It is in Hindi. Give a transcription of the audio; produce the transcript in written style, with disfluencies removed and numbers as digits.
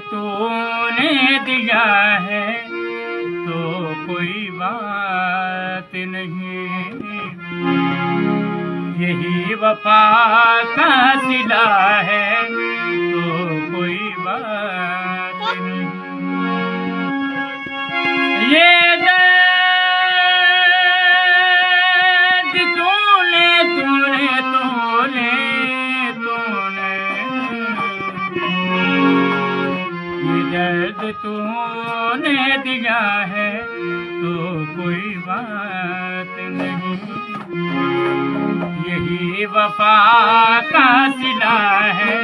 तूने दिया है तो कोई बात नहीं, यही वफा का सिला है तो कोई बात नहीं। ये दर्द तूने तूने तूने तूने ये दर्द तूने दिया है तो कोई बात नहीं, यही वफा का सिला है